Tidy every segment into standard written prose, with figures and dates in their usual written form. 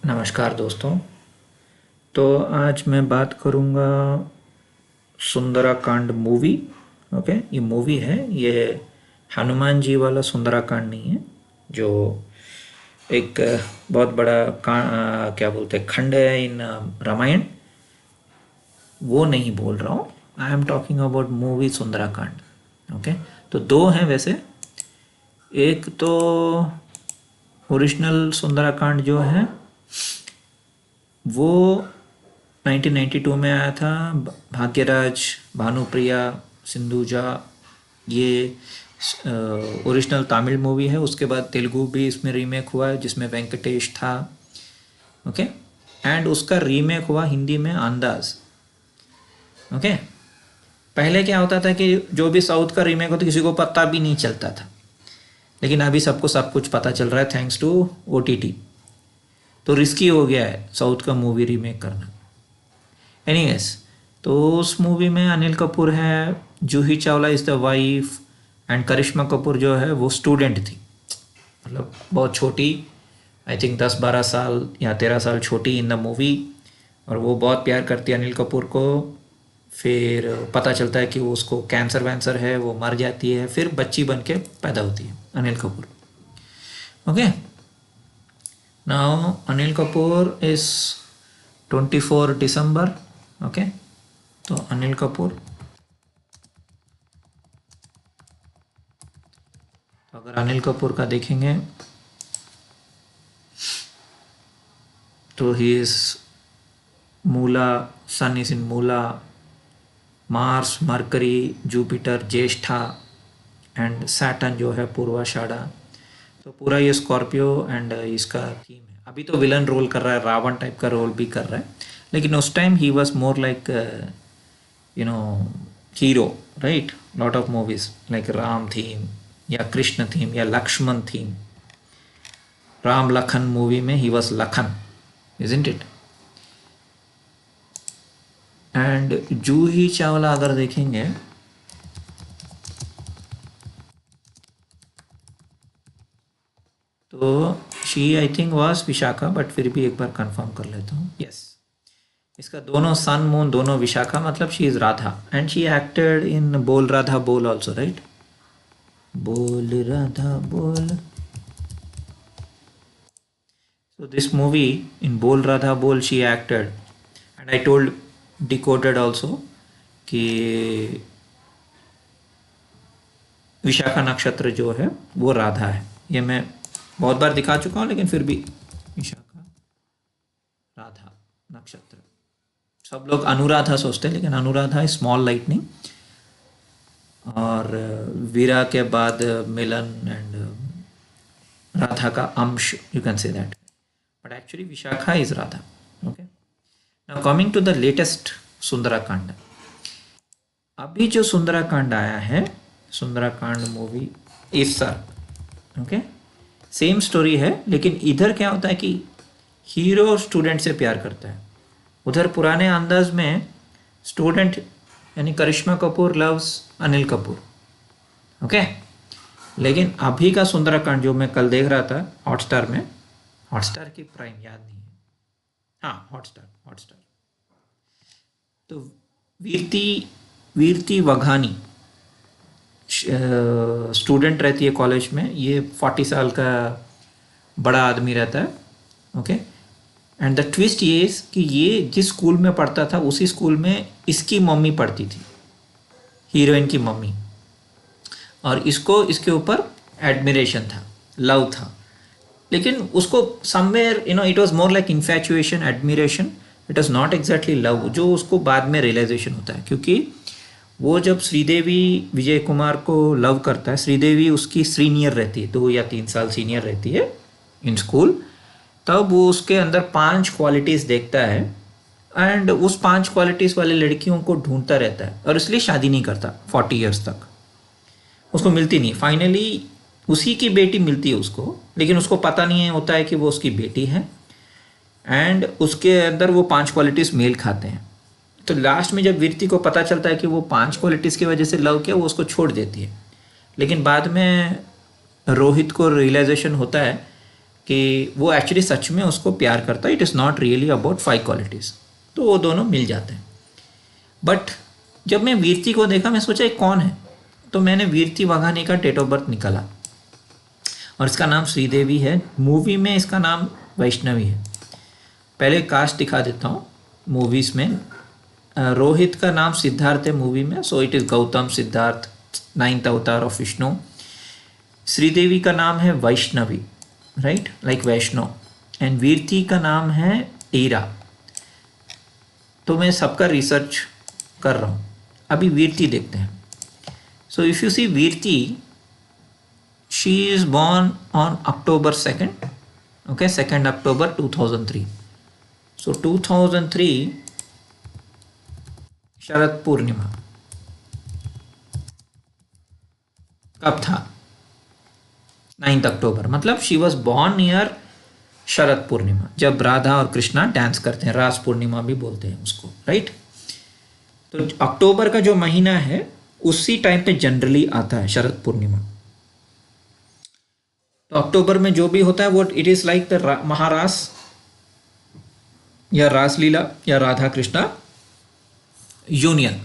नमस्कार दोस्तों। तो आज मैं बात करूँगा सुंदराकांड मूवी। ओके, ये मूवी है। ये हनुमान जी वाला सुंदराकांड नहीं है, जो एक बहुत बड़ा क्या बोलते हैं खंड है इन रामायण। वो नहीं बोल रहा हूँ। I am talking about movie Sundarakanda. Okay, तो दो हैं वैसे। एक तो ओरिजिनल सुंदराकांड जो है वो 1992 में आया था। भाग्यराज, भानुप्रिया, सिंधुजा, ये ओरिजिनल तमिल मूवी है। उसके बाद तेलुगु भी इसमें रीमेक हुआ है जिसमें वेंकटेश था। ओके, एंड उसका रीमेक हुआ हिंदी में अंदाज। ओके, पहले क्या होता था कि जो भी साउथ का रीमेक होता किसी को पता भी नहीं चलता था, लेकिन अभी सबको सब कुछ पता चल रहा है थैंक्स टू OTT। तो रिस्की हो गया है साउथ का मूवी रीमेक करना। एनीवेज, तो उस मूवी में अनिल कपूर है, Juhi Chawla is the wife, and Karisma Kapoor जो है वो स्टूडेंट थी, मतलब बहुत छोटी। आई थिंक 10-12 साल या 13 साल छोटी इन द मूवी। और वो बहुत प्यार करती है अनिल कपूर को। फिर पता चलता है कि वो उसको कैंसर वैंसर है, वो मर जाती है, फिर बच्ची बन के पैदा होती है Anil Kapoor. Okay, now Anil Kapoor is 24 December. Okay, तो अनिल कपूर, तो अगर अनिल कपूर का देखेंगे तो he is Mula, Sun is in Mula, Mars, Mercury, Jupiter Jyeshtha, and Saturn जो है पूर्वाषाढ़ा। तो पूरा ये स्कॉर्पियो एंड इसका थीम है। अभी तो विलन रोल कर रहा है, रावण टाइप का रोल भी कर रहा है, लेकिन उस टाइम ही was more like you know hero, right. Lot of movies like Ram theme या कृष्ण थीम या लक्ष्मण थीम। राम लखन मूवी में ही was Lakhan, isn't it. And Juhi Chawla अगर देखेंगे तो she I think was Vishakha, but फिर भी एक बार कंफर्म कर लेता हूँ। यस, इसका दोनों सन मून दोनों विशाखा, मतलब she is Radha, and she acted इन बोल राधा बोल ऑल्सो, राइट। बोल राधा बोल। So this movie in Bol Radha Bol she acted, and I told Decoded also कि विशाखा नक्षत्र जो है वो राधा है। ये मैं बहुत बार दिखा चुका हूँ, लेकिन फिर भी विशाखा राधा नक्षत्र। सब लोग अनुराधा सोचते हैं, लेकिन अनुराधा इज स्मॉल लाइटनिंग, और वीरा के बाद मिलन एंड राधा का अंश, you can say that, but actually Vishakha is Radha. Okay, now coming to the latest Sundarakanda. अभी जो सुंदराकांड आया है, सुंदराकांड मूवी इस साल, ओके, सेम स्टोरी है, लेकिन इधर क्या होता है कि हीरो स्टूडेंट से प्यार करता है। उधर पुराने अंदाज में स्टूडेंट यानी करिश्मा कपूर लव्स अनिल कपूर। ओके, लेकिन अभी का सुंदराकांड जो मैं कल देख रहा था हॉटस्टार में, हॉटस्टार की प्राइम याद नहीं है, हाँ हॉटस्टार, हॉटस्टार। तो वीरती वीरती वघानी स्टूडेंट रहती है कॉलेज में। ये 40 साल का बड़ा आदमी रहता है। ओके, एंड द ट्विस्ट ये कि ये जिस स्कूल में पढ़ता था उसी स्कूल में इसकी मम्मी पढ़ती थी, हीरोइन की मम्मी, और इसको इसके ऊपर एडमिरेशन था, लव था। लेकिन उसको somewhere it was more like infatuation, admiration. It was not exactly love, जो उसको बाद में रियलाइजेशन होता है। क्योंकि वो जब श्रीदेवी विजय कुमार को लव करता है, श्रीदेवी उसकी सीनियर रहती है, 2 या 3 साल सीनियर रहती है इन स्कूल, तब वो उसके अंदर 5 क्वालिटीज़ देखता है, एंड उस 5 क्वालिटीज़ वाले लड़कियों को ढूंढता रहता है, और इसलिए शादी नहीं करता 40 ईयर्स तक। उसको मिलती नहीं, फाइनली उसी की बेटी मिलती है उसको, लेकिन उसको पता नहीं है होता है कि वो उसकी बेटी है, एंड उसके अंदर वो 5 क्वालिटीज़ मेल खाते हैं। तो लास्ट में जब वीरती को पता चलता है कि वो 5 क्वालिटीज़ की वजह से लव किया, वो उसको छोड़ देती है। लेकिन बाद में रोहित को रियलाइजेशन होता है कि वो एक्चुअली सच में उसको प्यार करता है, it is not really about 5 qualities. तो वो दोनों मिल जाते हैं। बट जब मैं वीरती को देखा, मैं सोचा ये कौन है, तो मैंने वीरती वाघानी का डेट ऑफ बर्थ निकाला और इसका नाम श्रीदेवी है। मूवी में इसका नाम वैष्णवी है। पहले कास्ट दिखा देता हूँ। मूवीज़ में रोहित का नाम सिद्धार्थ है मूवी में, so it is Gautam Siddharth, 9th अवतार ऑफ विष्णु। श्रीदेवी का नाम है Vaishnavi, right, like Vaishnav. And Virti का नाम है ईरा। तो मैं सबका रिसर्च कर रहा हूँ। अभी वीरती देखते हैं। So if you see Virti, she is born on October 2nd, okay, 2nd October 2003. So 2003 Sharad Purnima कब था? 9th अक्टूबर, मतलब she was born near Sharad Purnima, जब राधा और कृष्णा डांस करते हैं, रास पूर्णिमा भी बोलते हैं उसको, राइट। तो अक्टूबर का जो महीना है उसी टाइम पे जनरली आता है शरद पूर्णिमा। तो अक्टूबर में जो भी होता है वो इट इज़ लाइक द महारास या रासलीला या राधा कृष्णा यूनियन,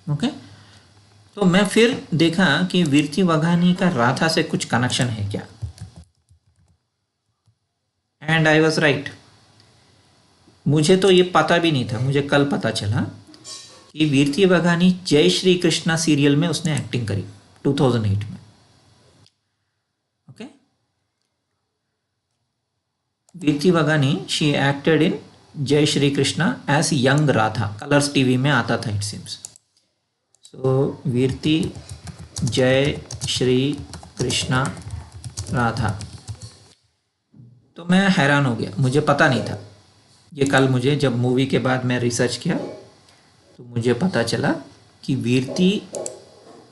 ओके। तो मैं फिर देखा कि वीरती वाघानी का राधा से कुछ कनेक्शन है क्या, एंड आई वॉज राइट। मुझे तो ये पता भी नहीं था, मुझे कल पता चला कि वीरती वाघानी जय श्री कृष्णा सीरियल में उसने एक्टिंग करी 2008 में, okay. Virti Vaghani she acted in Jai Shri Krishna as young Radha, Colors TV में आता था इट सीम्स। सो वीरती जय श्री कृष्णा राधा। तो मैं हैरान हो गया, मुझे पता नहीं था ये। कल मुझे जब मूवी के बाद मैं रिसर्च किया तो मुझे पता चला कि वीरती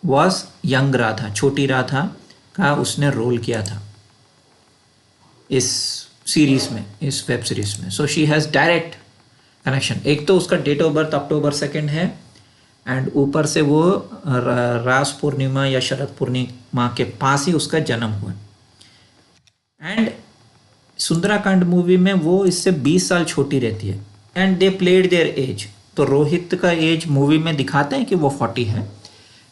वॉज यंग राधा, छोटी राधा का उसने रोल किया था इस सीरीज में, इस वेब सीरीज में। So she has direct connection. एक तो उसका date of birth October 2nd है, एंड ऊपर से वो रास पूर्णिमा या शरद पूर्णिमा के पास ही उसका जन्म हुआ। एंड सुंदराकांड मूवी में वो इससे 20 साल छोटी रहती है, and they played their age. तो रोहित का एज मूवी में दिखाते हैं कि वो 40 है,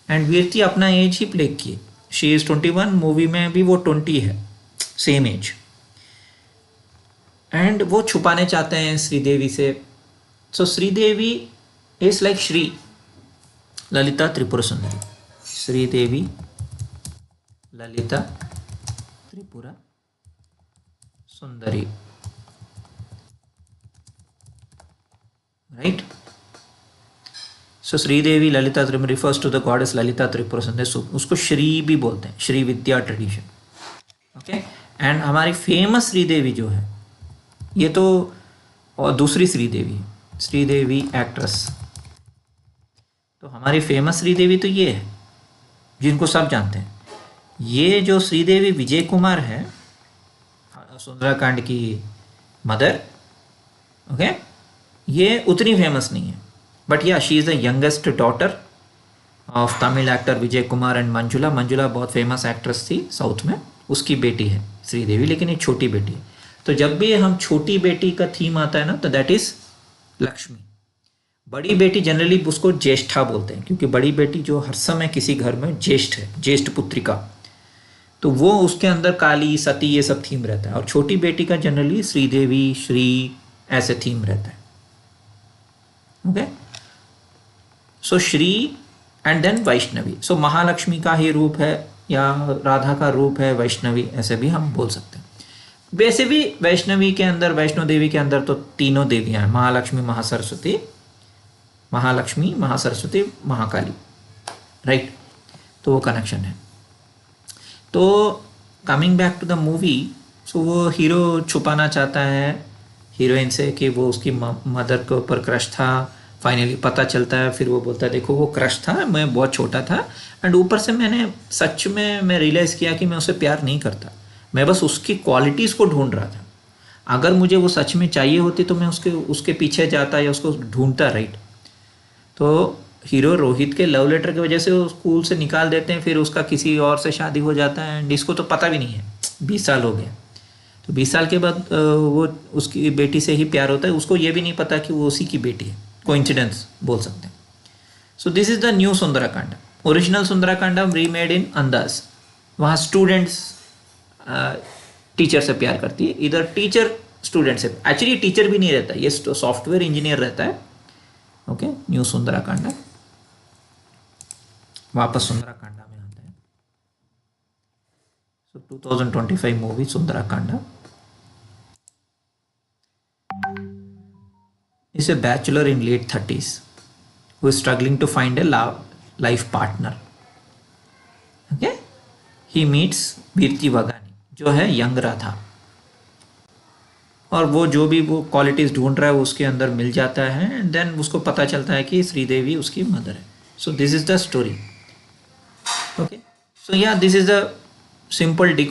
एंड वीरती अपना एज ही प्ले किए। शी इज़ 21, मूवी में भी वो 20 है, सेम एज। एंड वो छुपाने चाहते हैं श्रीदेवी से। So Sridevi is like Shri Lalita Tripura Sundari, Sridevi Lalita Tripura Sundari, right. So Sridevi Lalita Tripura refers to the goddess Lalita Tripura Sundari. उसको श्री भी बोलते हैं, Shri Vidya tradition, okay. And हमारी फेमस श्रीदेवी जो है, ये तो और दूसरी श्रीदेवी है, श्रीदेवी एक्ट्रेस। तो हमारी फेमस श्रीदेवी तो ये है जिनको सब जानते हैं। ये जो श्रीदेवी विजय कुमार है, सुंदराकांड की मदर, ओके, ये उतनी फेमस नहीं है, बट या she is the youngest daughter of Tamil actor Vijay Kumar and Manjula. Manjula बहुत फेमस एक्ट्रेस थी साउथ में, उसकी बेटी है श्रीदेवी, लेकिन ये छोटी बेटी है। तो जब भी हम छोटी बेटी का थीम आता है ना, तो दैट इज़ लक्ष्मी। बड़ी बेटी जनरली उसको ज्येष्ठा बोलते हैं, क्योंकि बड़ी बेटी जो हर समय किसी घर में ज्येष्ठ है, ज्येष्ठ पुत्रिका, तो वो उसके अंदर काली सती ये सब थीम रहता है। और छोटी बेटी का जनरली श्रीदेवी श्री ऐसे थीम रहता है, okay. So Shri and then Vaishnavi. So Mahalakshmi का ही रूप है या राधा का रूप है वैष्णवी, ऐसे भी हम बोल सकते हैं। वैसे भी वैष्णवी के अंदर, वैष्णो देवी के अंदर तो तीनों देवियां हैं, महालक्ष्मी महासरस्वती महाकाली, राइट। तो वो कनेक्शन है। तो coming back to the movie, so वो हीरो छुपाना चाहता है हीरोइन से कि वो उसकी मदर के ऊपर क्रश था। फाइनली पता चलता है, फिर वो बोलता है देखो वो क्रश था, मैं बहुत छोटा था, एंड ऊपर से मैंने सच में मैं रियलाइज़ किया कि मैं उसे प्यार नहीं करता, मैं बस उसकी क्वालिटीज़ को ढूंढ रहा था। अगर मुझे वो सच में चाहिए होती तो मैं उसके पीछे जाता या उसको ढूंढता, राइट। तो हीरो रोहित के लव लेटर की वजह से वो स्कूल से निकाल देते हैं, फिर उसका किसी और से शादी हो जाता है, एंड इसको तो पता भी नहीं है 20 साल हो गए, तो 20 साल के बाद वो उसकी बेटी से ही प्यार होता है, उसको ये भी नहीं पता कि वो उसी की बेटी है, कोइंसिडेंस बोल सकते हैं। So this is the new Sundarakanda. Original Sundarakanda remade in Andaz, वहाँ स्टूडेंट्स टीचर से प्यार करती है, इधर टीचर स्टूडेंट से, एक्चुअली टीचर भी नहीं रहता, ये सॉफ्टवेयर इंजीनियर रहता है। Okay, new Sundarakanda. वापस सुंदराकांड में आते हैं। So 2025 movie Sundarakanda is a bachelor in late 30s who is struggling to find a life partner. Okay, he meets वीरती वगानी जो है यंग राधा, और वो जो भी वो क्वालिटीज ढूंढ रहा है वो उसके अंदर मिल जाता है, एंड देन उसको पता चलता है कि श्रीदेवी उसकी मदर है। So this is the story. Okay, so yeah this is the simple डिको